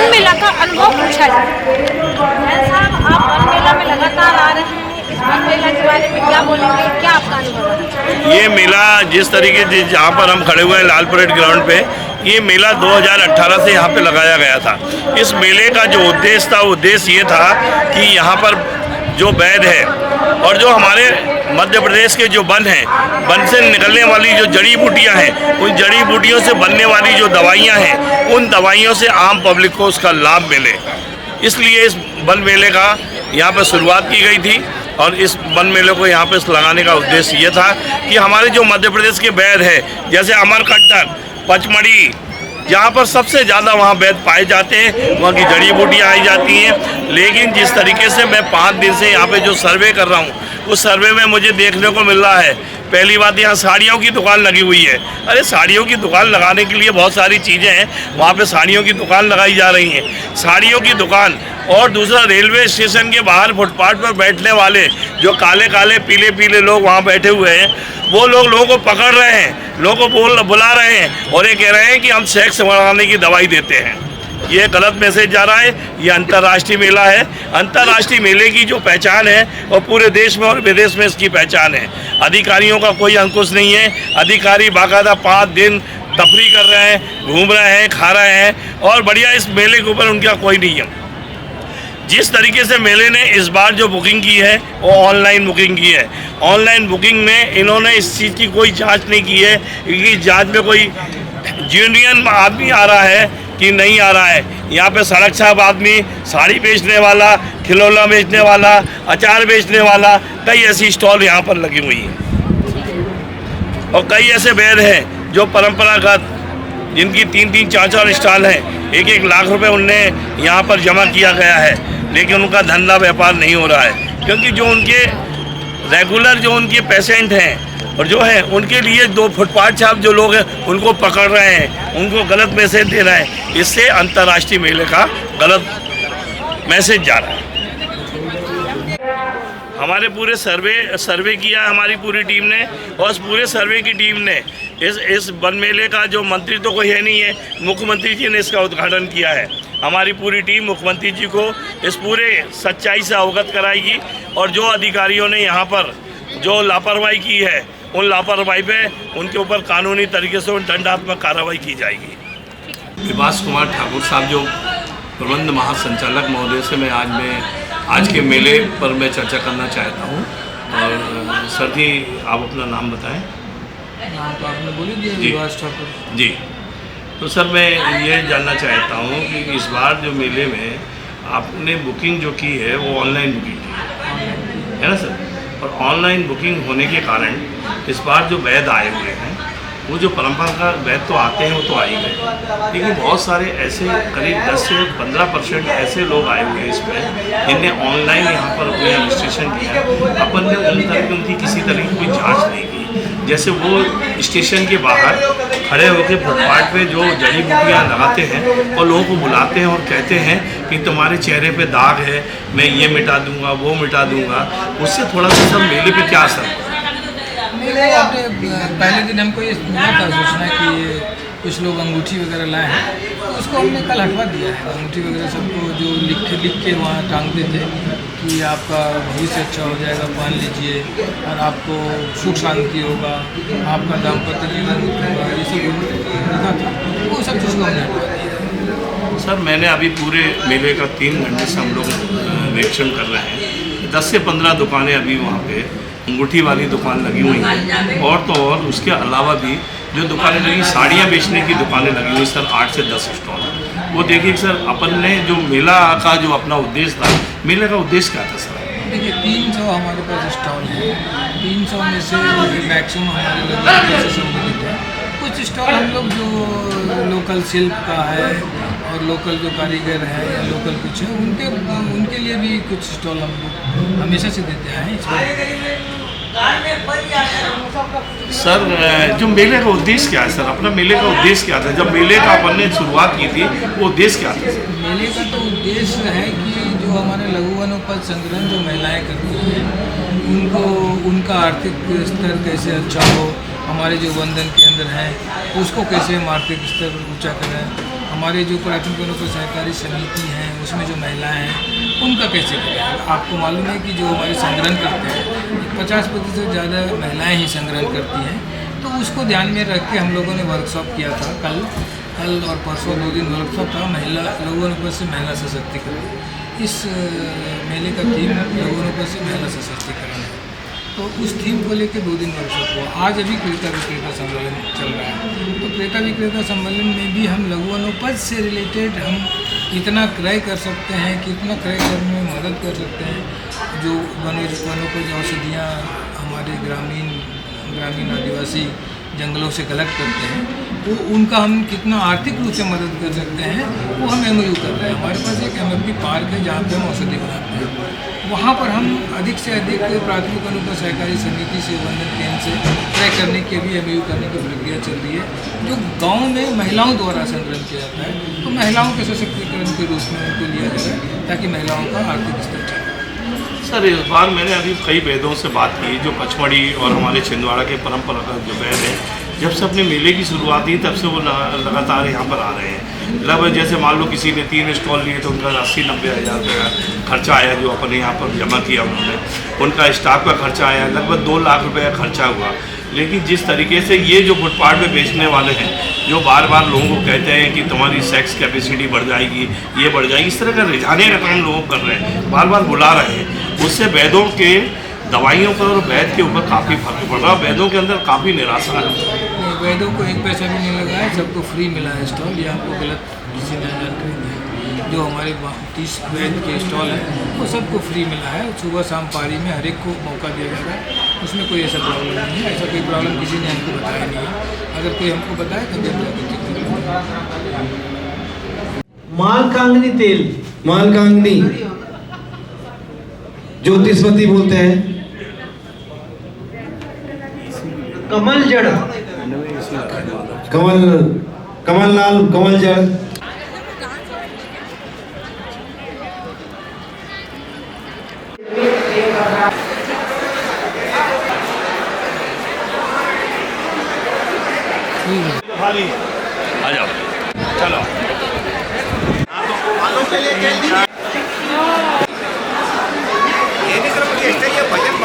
One मेला का अनुभव पूछा जाए। साहब, आप वन मेला में लगातार आ रहे हैं, इस वन मेला के बारे में क्या बोलेंगे, क्या आपका अनुभव है? ये मेला जिस तरीके से जहाँ पर हम खड़े हुए हैं लाल परेड ग्राउंड पे, ये मेला 2018 से यहाँ पे लगाया गया था। इस मेले का जो उद्देश्य था, उद्देश्य ये था कि यहाँ पर जो वैद है और जो हमारे मध्य प्रदेश के जो वन हैं, वन से निकलने वाली जो जड़ी बूटियाँ हैं, उन जड़ी बूटियों से बनने वाली जो दवाइयाँ हैं, उन दवाइयों से आम पब्लिक को उसका लाभ मिले, इसलिए इस वन मेले का यहाँ पर शुरुआत की गई थी। और इस वन मेले को यहाँ पे लगाने का उद्देश्य ये था कि हमारे जो मध्य प्रदेश के वैद है, जैसे अमरकंटक, पचमढ़ी, जहाँ पर सबसे ज़्यादा वहाँ वैद पाए जाते हैं, वहाँ की जड़ी बूटियाँ आई जाती हैं। लेकिन जिस तरीके से मैं 5 दिन से यहाँ पे जो सर्वे कर रहा हूँ, उस सर्वे में मुझे देखने को मिल रहा है, पहली बात यहाँ साड़ियों की दुकान लगी हुई है। अरे साड़ियों की दुकान लगाने के लिए बहुत सारी चीज़ें हैं, वहाँ पे साड़ियों की दुकान लगाई जा रही हैं, साड़ियों की दुकान। और दूसरा, रेलवे स्टेशन के बाहर फुटपाथ पर बैठने वाले जो काले काले पीले पीले लोग वहाँ बैठे हुए हैं, वो लोगों को पकड़ रहे हैं, लोगों को बुला रहे हैं और ये कह रहे हैं कि हम सेक्स बढ़ाने की दवाई देते हैं। ये गलत मैसेज जा रहा है। ये अंतर्राष्ट्रीय मेला है। अंतर्राष्ट्रीय मेले की जो पहचान है और पूरे देश में और विदेश में इसकी पहचान है। अधिकारियों का कोई अंकुश नहीं है। अधिकारी बाकायदा 5 दिन तफरी कर रहे हैं, घूम रहे हैं, खा रहे हैं और बढ़िया, इस मेले के ऊपर उनका कोई नियम। जिस तरीके से मेले ने इस बार जो बुकिंग की है वो ऑनलाइन बुकिंग की है। ऑनलाइन बुकिंग में इन्होंने इस चीज़ की कोई जांच नहीं की है कि जांच में कोई जेन्युइन आदमी आ रहा है कि नहीं आ रहा है। यहाँ पे सड़क छाप आदमी, साड़ी बेचने वाला, खिलौना बेचने वाला, अचार बेचने वाला, कई ऐसी स्टॉल यहाँ पर लगी हुई हैं। और कई ऐसे वैद हैं जो परंपरागत, जिनकी 3-3, 4-4 स्टॉल हैं, 1-1 लाख रुपए उनने यहाँ पर जमा किया गया है, लेकिन उनका धंधा व्यापार नहीं हो रहा है। क्योंकि जो उनके रेगुलर जो उनके पेशेंट हैं और जो है, उनके लिए 2 फुटपाथ छाप जो लोग हैं उनको पकड़ रहे हैं, उनको गलत मैसेज दे रहे हैं। इससे अंतर्राष्ट्रीय मेले का गलत मैसेज जा रहा है। हमारे पूरे सर्वे किया हमारी पूरी टीम ने, और इस पूरे सर्वे की टीम ने इस वन मेले का जो मंत्री तो कोई है नहीं है, मुख्यमंत्री जी ने इसका उद्घाटन किया है। हमारी पूरी टीम मुख्यमंत्री जी को इस पूरे सच्चाई से अवगत कराएगी और जो अधिकारियों ने यहाँ पर जो लापरवाही की है, उन लापरवाही पे उनके ऊपर कानूनी तरीके से दंडात्मक कार्रवाई की जाएगी। विभास कुमार ठाकुर साहब जो प्रबंध महासंचालक महोदय से मैं आज के मेले पर मैं चर्चा करना चाहता हूँ। और सर जी, आप अपना नाम बताएं। नाम तो आपने बोल दिया, विभास ठाकुर जी। तो सर, मैं ये जानना चाहता हूँ कि इस बार जो मेले में आपने बुकिंग जो की है वो ऑनलाइन बुकिंग की है ना सर? और ऑनलाइन बुकिंग होने के कारण इस बार जो वैद आए हुए हैं, वो जो परंपरा का वैद तो आते हैं वो तो आ ही गए, लेकिन बहुत सारे ऐसे करीब 10 से 15% ऐसे लोग आए हुए हैं इसमें, जिनने ऑनलाइन यहाँ पर अपने रजिस्ट्रेशन किया। अपन ने उनकी किसी तरह की कोई जांच नहीं की। जैसे वो स्टेशन के बाहर खड़े होकर फुटपाथ पे जो जड़ी बूटियाँ लगाते हैं और लोगों को बुलाते हैं और कहते हैं कि तुम्हारे चेहरे पे दाग है, मैं ये मिटा दूंगा, वो मिटा दूंगा। उससे थोड़ा सा सब मेले पे क्या असर? मेले आपने पहले दिन हमको ये मिला था सूचना कि ये कुछ लोग अंगूठी वगैरह लाए हैं, तो उसको हमने कल हटवा दिया है। अंगूठी वगैरह सबको जो लिख के वहाँ टांगते थे कि आपका भविष्य अच्छा हो जाएगा, पहन लीजिए, और आपको सुख शांति होगा, आपका दाम्पत्य जीवन होगा, ये सब लिखा था, वो सब चीज़ को हमने हटवा दिया। सर, मैंने अभी पूरे मेले का 3 घंटे से हम लोग निरीक्षण कर रहे हैं। 10 से 15 दुकानें अभी वहाँ पे अंगूठी वाली दुकान लगी हुई हैं, और तो और उसके अलावा भी जो दुकानें लगी, साड़ियाँ बेचने की दुकानें लगी हुई सर, 8 से 10 स्टॉल। वो देखिए सर, अपन ने जो मेला का जो अपना उद्देश्य था, मेले का उद्देश्य क्या था सर? देखिए, 300 हमारे पास स्टॉल है। 300 में से मैक्सिमम हमारे लोग से संबंधित है। कुछ स्टॉल हम लोग जो लोकल शिल्प का है और लोकल जो कारीगर है या लोकल कुछ है, उनके लिए भी कुछ स्टॉल हम लोग हमेशा से देते हैं। सर, जो मेले का उद्देश्य क्या है सर? अपना मेले का उद्देश्य क्या था? जब मेले का अपन ने शुरुआत की थी, वो उद्देश्य क्या था? मेले का तो उद्देश्य है कि जो हमारे लघु वनोपज संग्रहण जो महिलाएं करती हैं, उनको उनका आर्थिक स्तर कैसे अच्छा हो, हमारे जो वंदन केंद्र हैं उसको कैसे हम आर्थिक स्तर ऊँचा करें, हमारे जो प्राथमिक वनोपज सहकारी समिति हैं उसमें जो महिलाएं हैं उनका कैसे करें। आपको मालूम है कि जो हमारे संग्रहण करते हैं 50% से ज़्यादा महिलाएं ही संग्रहण करती हैं। तो उसको ध्यान में रख के हम लोगों ने वर्कशॉप किया था कल और परसों 2 दिन वर्कशॉप था महिला लघु वनोपज से महिला सशक्तिकरण। इस मेले का थीम लघु वनोपज से महिला सशक्तिकरण है। तो उस थीम को लेकर 2 दिन वर्कशॉप हुआ। आज अभी क्रेता विक्रेता सम्मेलन चल रहा है। तो क्रेता विक्रेता सम्मेलन में भी हम लघु वनोपज से रिलेटेड हम कितना क्रय कर सकते हैं, कितना क्रय करने में मदद कर सकते हैं। जो वनोपज औषधियाँ हमारे ग्रामीण आदिवासी जंगलों से कलेक्ट करते हैं तो उनका हम कितना आर्थिक रूप से मदद कर सकते हैं वो हम MOU कर रहे हैं। हमारे पास एक MFD पार्क है जहाँ पे हम औषधि बनाते हैं। वहाँ पर हम अधिक से अधिक प्राथमिक वनोपज सहकारी समिति से वंदन केंद्र से क्रय करने के भी MOU करने की प्रक्रिया चल रही है। जो गाँव में महिलाओं द्वारा संग्रहण किया जाता है तो महिलाओं के सशक्तिकरण के रूप में उनको लिया जाए ताकि महिलाओं का आर्थिक स्तर ठीक हो। सर इस बार मैंने अभी कई वैद्यों से बात की जो पचमढ़ी और हमारे छिंदवाड़ा के परंपरागत जो वैद्य हैं जब से अपने मेले की शुरुआत हुई तब से वो लगातार यहाँ पर आ रहे हैं। लगभग जैसे मान लो किसी ने 3 स्टॉल लिए तो उनका 80-90 हज़ार रुपये का खर्चा आया जो अपने यहाँ पर जमा किया उन्होंने। उनका स्टाफ का खर्चा आया लगभग 2 लाख रुपये का खर्चा हुआ। लेकिन जिस तरीके से ये जो फुटपाथ पे बेचने वाले हैं जो बार बार लोगों को कहते हैं कि तुम्हारी सेक्स कैपेसिटी बढ़ जाएगी, ये बढ़ जाएगी, इस तरह का रिझाने का काम लोग कर रहे हैं, बार बार बुला रहे हैं। उससे वैद्यों के दवाइयों पर और वैद्य के ऊपर काफ़ी फर्क पड़ रहा है। वैद्यों के अंदर काफ़ी निराशा है। वैद्यों को 1 पैसा भी नहीं लगा है, सबको फ्री मिला है स्टॉल। ये आपको गलत किसी ने जानकारी दी। जो हमारे 30 वैद्य के स्टॉल हैं वो सबको फ्री मिला है। सुबह शाम पारी में हर एक को मौका दिया जाएगा। उसमें कोई ऐसा प्रॉब्लम नहीं है। ऐसा कोई प्रॉब्लम किसी ने हमको बताया नहीं है। अगर कोई हमको बताए तो हम जाकर चेक करेंगे। मालकांगनी तेल, मालकांगनी ज्योतिषवती बोलते हैं। कमल जड़, कमललाल कमल जड़, आ जाओ चलो। ये भी सिर्फ भजन